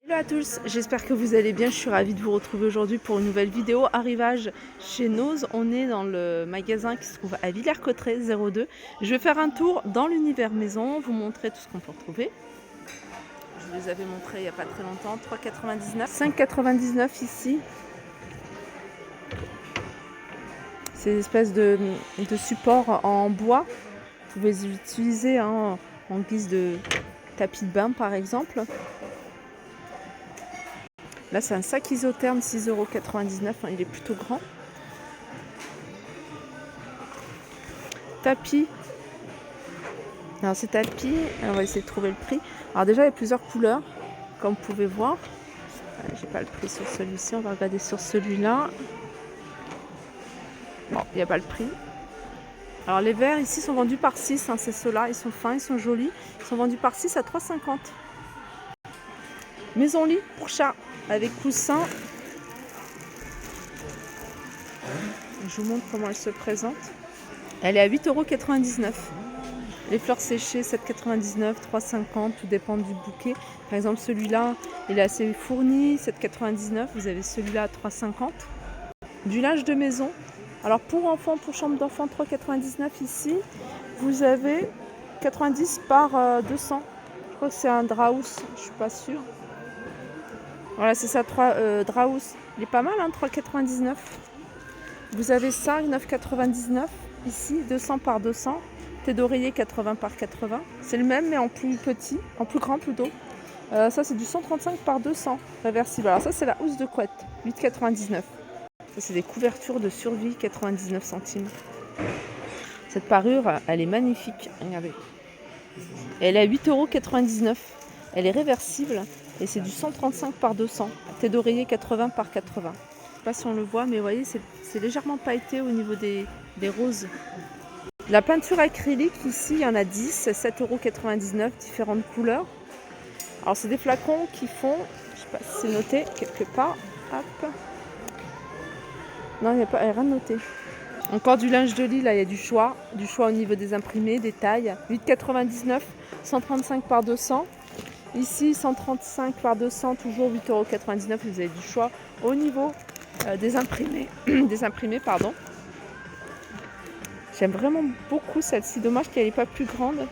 Hello à tous, j'espère que vous allez bien. Je suis ravie de vous retrouver aujourd'hui pour une nouvelle vidéo arrivage chez Nose. On est dans le magasin qui se trouve à Villers-Cotterêts 02. Je vais faire un tour dans l'univers maison, vous montrer tout ce qu'on peut retrouver. Je vous les avais montrés il n'y a pas très longtemps. 3,99, 5,99 ici. Ces espèces de supports en bois. Vous pouvez les utiliser en guise de tapis de bain par exemple. Là, c'est un sac isotherme, 6,99 €. Il est plutôt grand. Tapis. Alors, ces tapis, on va essayer de trouver le prix. Alors, déjà, il y a plusieurs couleurs, comme vous pouvez voir. J'ai pas le prix sur celui-ci. On va regarder sur celui-là. Bon, il n'y a pas le prix. Alors, les verres ici sont vendus par 6. C'est ceux-là. Ils sont fins, ils sont jolis. Ils sont vendus par 6 à 3,50 €. Maison lit pour chat avec coussin. Je vous montre comment elle se présente. Elle est à 8,99 €. Les fleurs séchées, 7,99 €, 3,50 €, tout dépend du bouquet. Par exemple, celui-là, il est assez fourni, 7,99 €. Vous avez celui-là à 3,50 €. Du linge de maison. Alors pour enfants, pour chambre d'enfant, 3,99 € ici. Vous avez 90 par 200. Je crois que c'est un Draus, je suis pas sûre. Voilà, c'est ça, Draus. Il est pas mal, hein, 3,99 €. Vous avez ça, 9,99 € ici, 200 par 200. Thé d'oreiller, 80 par 80. C'est le même, mais en plus petit, en plus grand plutôt. Ça, c'est du 135 par 200, réversible. Alors ça, c'est la housse de couette, 8,99 €. Ça, c'est des couvertures de survie, 99 centimes. Cette parure, elle est magnifique. Regardez. Elle est à 8,99 €. Elle est réversible et c'est du 135 par 200. Thé d'oreiller, 80 par 80. Je ne sais pas si on le voit, mais vous voyez, c'est légèrement pailleté au niveau des roses. La peinture acrylique, ici, il y en a 10, 7,99 €, différentes couleurs. Alors, c'est des flacons qui font, je ne sais pas si c'est noté quelque part. Hop. Non, il n'y a rien de noté. Encore du linge de lit, là, il y a du choix au niveau des imprimés, des tailles. 8,99 €, 135 par 200. Ici, 135 par 200, toujours 8,99 €. Vous avez du choix au niveau des imprimés. des imprimés, pardon. J'aime vraiment beaucoup celle-ci. Dommage qu'elle n'est pas plus grande.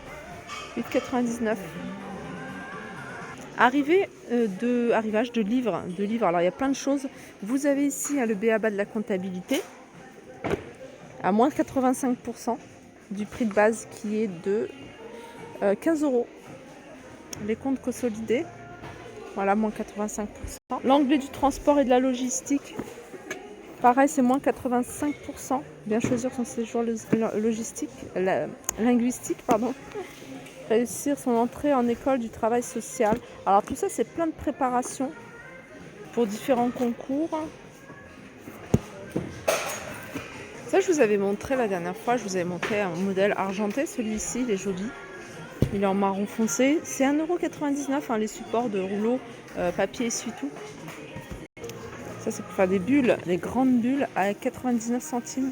8,99 €. Arrivage de livres. Alors, il y a plein de choses. Vous avez ici le b.a-ba de la comptabilité. À moins 85% du prix de base qui est de 15 €. Les comptes consolidés. Voilà, moins 85%. L'anglais du transport et de la logistique. Pareil, c'est moins 85%. Bien choisir son séjour linguistique. Réussir son entrée en école du travail social. Alors tout ça, c'est plein de préparations pour différents concours. Ça, je vous avais montré la dernière fois. Je vous avais montré un modèle argenté. Celui-ci, il est joli. Il est en marron foncé. C'est 1,99 €, les supports de rouleau papier essuie-tout. Ça, c'est pour faire des bulles, des grandes bulles à 99 centimes.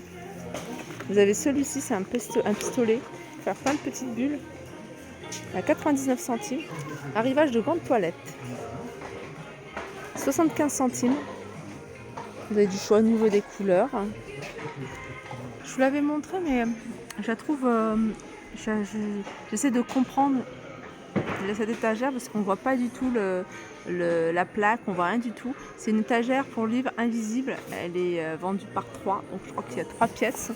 Vous avez celui-ci, c'est un pistolet pour faire plein de petites bulles à 99 centimes. Arrivage de gants de toilette, 75 centimes. Vous avez du choix au niveau des couleurs. Je vous l'avais montré, mais je la trouve... j'essaie de comprendre cette étagère parce qu'on ne voit pas du tout la plaque, on voit rien du tout. C'est une étagère pour livres invisible. Elle est vendue par 3, donc je crois qu'il y a 3 pièces.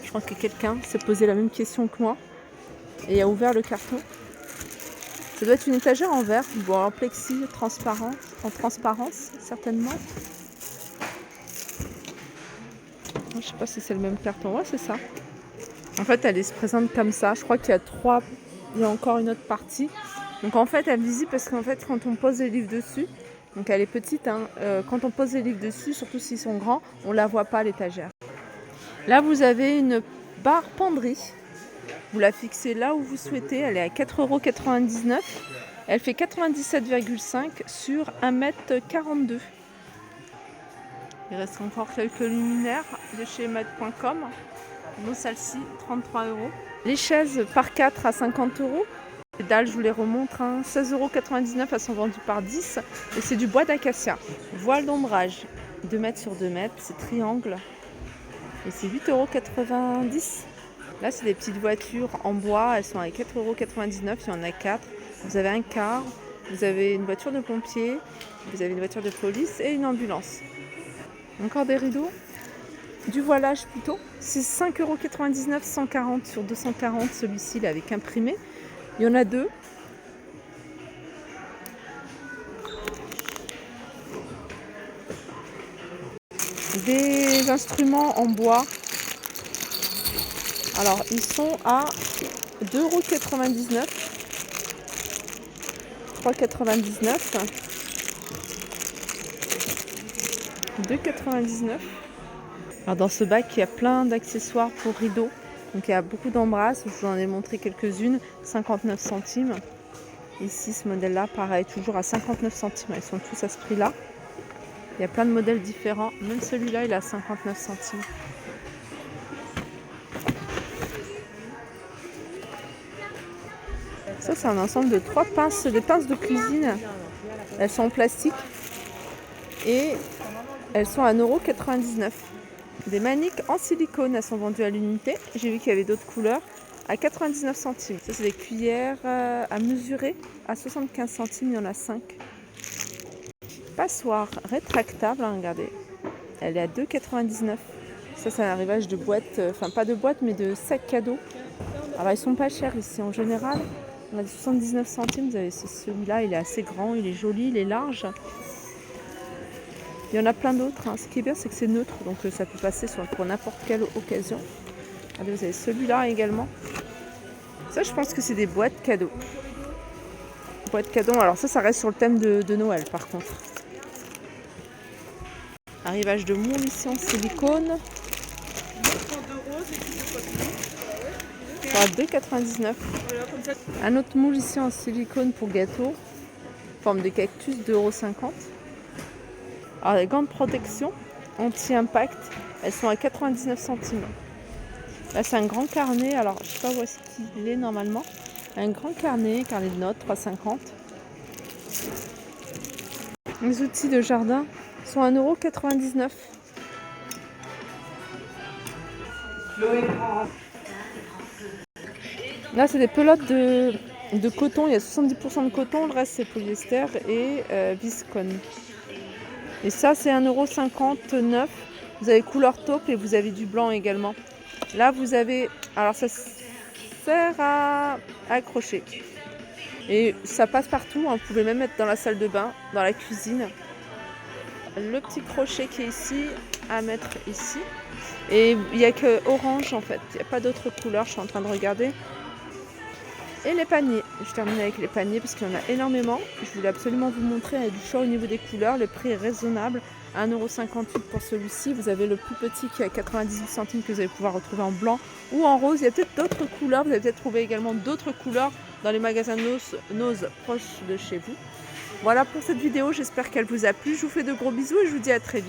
Je crois que quelqu'un s'est posé la même question que moi et a ouvert le carton. Ça doit être une étagère en verre, bon, en plexi, en transparence certainement. Je ne sais pas si c'est le même carton. Ouais, c'est ça. En fait, elle se présente comme ça. Je crois qu'il y a 3. Il y a encore une autre partie. Donc en fait, elle est visible parce qu'en fait, quand on pose les livres dessus, donc elle est petite, hein, quand on pose les livres dessus, surtout s'ils sont grands, on ne la voit pas l'étagère. Là, vous avez une barre penderie. Vous la fixez là où vous souhaitez. Elle est à 4,99 €. Elle fait 97,5 sur 1,42 m. Il reste encore quelques luminaires de chez Med.com. Nous, celle-ci, 33 €. Les chaises par 4 à 50 €. Les dalles, je vous les remontre, hein. 16,99 €, elles sont vendues par 10 et c'est du bois d'acacia. Voile d'ombrage, 2 mètres sur 2 mètres, c'est triangle et c'est 8,90 €. Là, c'est des petites voitures en bois, elles sont à 4,99 €, il y en a 4. Vous avez un car, vous avez une voiture de pompier, vous avez une voiture de police et une ambulance. Encore des rideaux, du voilage plutôt, c'est 5,99 €, 140 sur 240, celui-ci il est avec imprimé. Il y en a 2. Des instruments en bois. Alors, ils sont à 2,99 €, 3,99 €, 2,99 €. Alors, dans ce bac, il y a plein d'accessoires pour rideaux. Donc, il y a beaucoup d'embrasses. Je vous en ai montré quelques-unes. 59 centimes. Ici, ce modèle-là, pareil, toujours à 59 centimes. Ils sont tous à ce prix-là. Il y a plein de modèles différents. Même celui-là, il est à 59 centimes. Ça, c'est un ensemble de 3 pinces, des pinces de cuisine. Elles sont en plastique et elles sont à 1,99 €. Des maniques en silicone, elles sont vendues à l'unité. J'ai vu qu'il y avait d'autres couleurs à 99 centimes. Ça, c'est des cuillères à mesurer à 75 centimes. Il y en a 5. Passoire rétractable, hein, regardez. Elle est à 2,99 €. Ça, c'est un arrivage de boîte, enfin pas de boîte, mais de sac cadeau. Alors, ils sont pas chers ici en général. On a 79 centimes, vous avez celui-là, il est assez grand, il est joli, il est large. Il y en a plein d'autres, hein. Ce qui est bien, c'est que c'est neutre, donc ça peut passer pour n'importe quelle occasion. Allez, vous avez celui-là également. Ça, je pense que c'est des boîtes cadeaux. Boîtes cadeaux, alors ça reste sur le thème de Noël par contre. Arrivage de moule ici en silicone. À 2,99 €. Un autre moule ici en silicone pour gâteau, forme de cactus, 2,50 €. Alors les gants de protection anti-impact, elles sont à 99 centimes. Là c'est un grand carnet, alors je ne sais pas où est-ce qu'il est normalement. Un grand carnet de notes, 3,50 €. Les outils de jardin sont à 1,99 €. Là, c'est des pelotes de coton. Il y a 70% de coton, le reste c'est polyester et viscone. Et ça, c'est 1,59 €. Vous avez couleur taupe et vous avez du blanc également. Là, vous avez... Alors, ça sert à accrocher. Et ça passe partout, hein. Vous pouvez même mettre dans la salle de bain, dans la cuisine. Le petit crochet qui est ici, à mettre ici. Et il n'y a que orange en fait. Il n'y a pas d'autres couleurs, je suis en train de regarder. Et les paniers. Je termine avec les paniers parce qu'il y en a énormément. Je voulais absolument vous montrer. Il y a du choix au niveau des couleurs. Le prix est raisonnable. 1,58 € pour celui-ci. Vous avez le plus petit qui est à 98 centimes que vous allez pouvoir retrouver en blanc ou en rose. Il y a peut-être d'autres couleurs. Vous allez peut-être trouver également d'autres couleurs dans les magasins Nose proches de chez vous. Voilà pour cette vidéo. J'espère qu'elle vous a plu. Je vous fais de gros bisous et je vous dis à très vite.